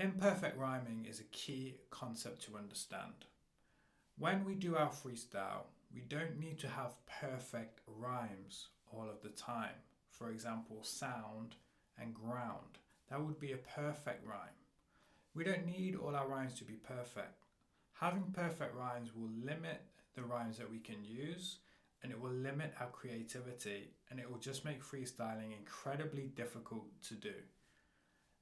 Imperfect rhyming is a key concept to understand. When we do our freestyle, we don't need to have perfect rhymes all of the time. For example, sound and ground. That would be a perfect rhyme. We don't need all our rhymes to be perfect. Having perfect rhymes will limit the rhymes that we can use, and it will limit our creativity, and it will just make freestyling incredibly difficult to do.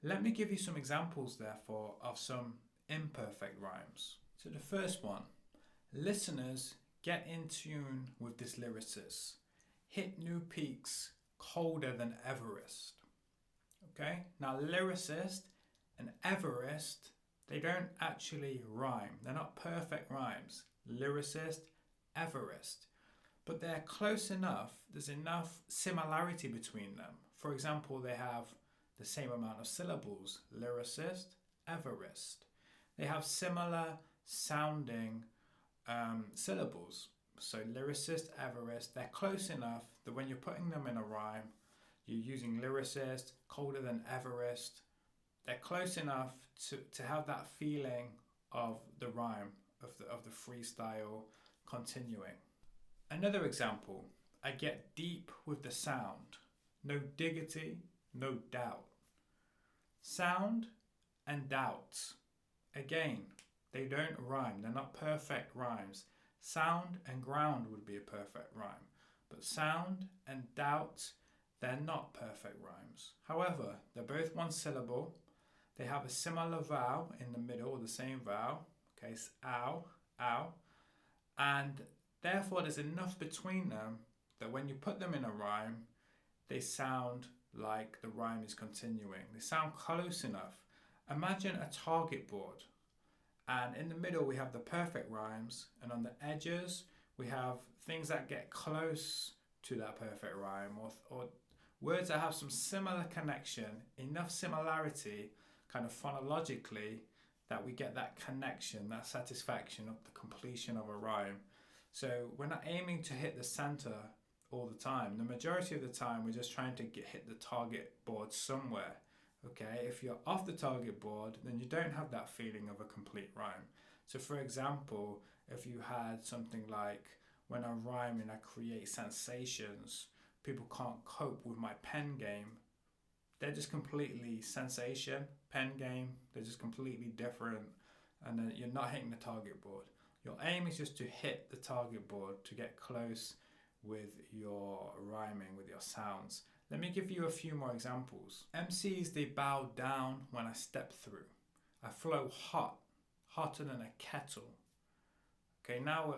Let me give you some examples, therefore, of some imperfect rhymes. So the first one, listeners, get in tune with this lyricist. Hit new peaks colder than Everest. Okay, now lyricist and Everest, they don't actually rhyme. They're not perfect rhymes. Lyricist, Everest. But they're close enough, there's enough similarity between them. For example, they have the same amount of syllables, lyricist, Everest. They have similar sounding syllables. So lyricist, Everest, they're close enough that when you're putting them in a rhyme, you're using lyricist, colder than Everest. They're close enough to have that feeling of the rhyme, of the freestyle continuing. Another example, I get deep with the sound. No diggity, no doubt. Sound and doubts. Again, they don't rhyme. They're not perfect rhymes. Sound and ground would be a perfect rhyme. But sound and doubt, they're not perfect rhymes. However, they're both one syllable. They have a similar vowel in the middle, the same vowel. Okay, it's ow, ow. And therefore, there's enough between them that when you put them in a rhyme, they sound like the rhyme is continuing. They sound close enough. Imagine a target board, and in the middle we have the perfect rhymes, and on the edges we have things that get close to that perfect rhyme, or words that have some similar connection, enough similarity kind of phonologically that we get that connection, that satisfaction of the completion of a rhyme. So we're not aiming to hit the center all the time. The majority of the time we're just trying to hit the target board somewhere. Okay, if you're off the target board, then you don't have that feeling of a complete rhyme. So for example, if you had something like, when I rhyme and I create sensations, people can't cope with my pen game. They're just completely sensation, pen game, they're just completely different, and then you're not hitting the target board. Your aim is just to hit the target board, to get close with your rhyming, with your sounds. Let me give you a few more examples. MCs, they bow down when I step through. I flow hot, hotter than a kettle. Okay, now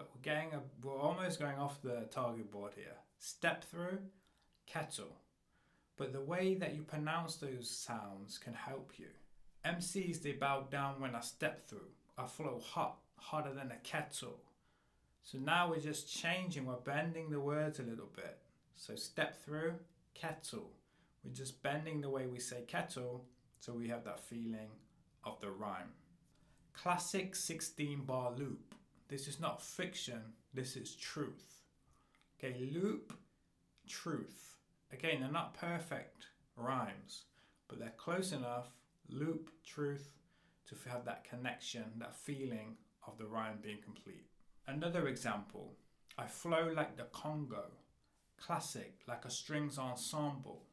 we're almost going off the target board here. Step through, kettle. But the way that you pronounce those sounds can help you. MCs, they bow down when I step through. I flow hot, hotter than a kettle. So now we're just changing, we're bending the words a little bit. So step through, kettle. We're just bending the way we say kettle, so we have that feeling of the rhyme. Classic 16-bar loop. This is not fiction, this is truth. Okay, loop, truth. Again, they're not perfect rhymes, but they're close enough, loop, truth, to have that connection, that feeling of the rhyme being complete. Another example, I flow like the Congo. Classic, like a strings ensemble.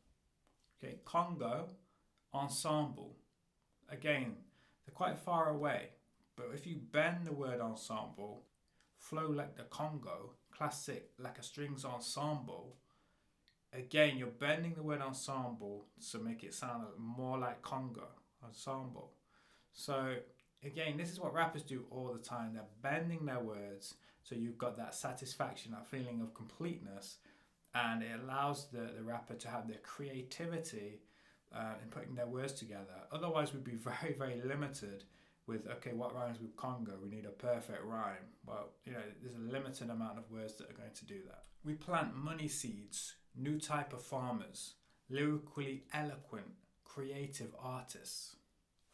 Okay, Congo, ensemble. Again, they're quite far away, but if you bend the word ensemble, flow like the Congo, classic, like a strings ensemble, again, you're bending the word ensemble to make it sound more like Congo, ensemble. So again, this is what rappers do all the time. They're bending their words, so you've got that satisfaction, that feeling of completeness, and it allows the rapper to have their creativity in putting their words together. Otherwise, we'd be very, very limited with, okay, what rhymes with Congo? We need a perfect rhyme. Well, there's a limited amount of words that are going to do that. We plant money seeds, new type of farmers, lyrically eloquent, creative artists.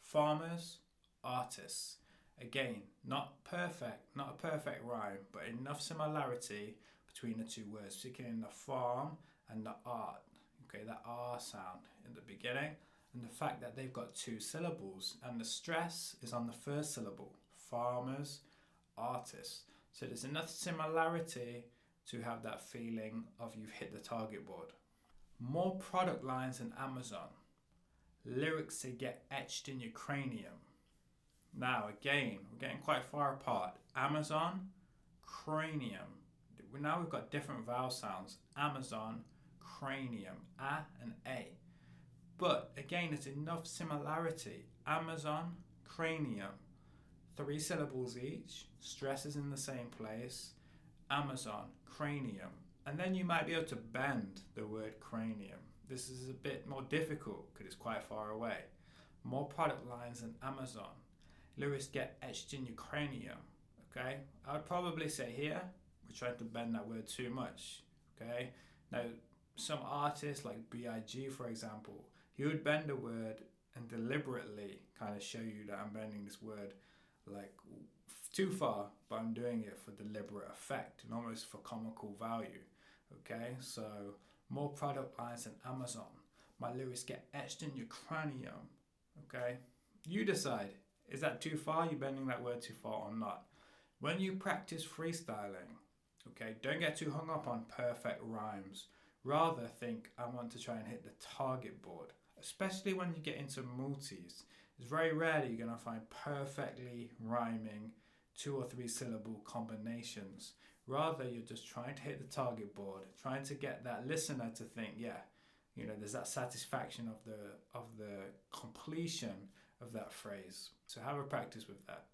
Farmers, artists. Again, not a perfect rhyme, but enough similarity between the two words, particularly in the farm and the art. Okay, that R sound in the beginning and the fact that they've got 2 syllables and the stress is on the first syllable. Farmers, artists. So there's enough similarity to have that feeling of you've hit the target board. More product lines than Amazon. Lyrics that get etched in your cranium. Now again, we're getting quite far apart. Amazon, cranium. Now we've got different vowel sounds. Amazon, cranium, A and A. But again, there's enough similarity. Amazon, cranium. 3 syllables each. Stress is in the same place. Amazon, cranium. And then you might be able to bend the word cranium. This is a bit more difficult because it's quite far away. More product lines than Amazon. Lyrics get etched in your cranium. Okay, I would probably say here we're trying to bend that word too much. Okay, now some artists like B.I.G. for example, he would bend a word and deliberately kind of show you that I'm bending this word like too far, but I'm doing it for deliberate effect and almost for comical value. Okay, so more product lines than Amazon. My lyrics get etched in your cranium. Okay, you decide. Is that too far? You bending that word too far or not? When you practice freestyling, okay, don't get too hung up on perfect rhymes. Rather think, I want to try and hit the target board, especially when you get into multis. It's very rare that you're going to find perfectly rhyming 2 or 3 syllable combinations. Rather, you're just trying to hit the target board, trying to get that listener to think, yeah, you know, there's that satisfaction of the completion of that phrase. So have a practice with that.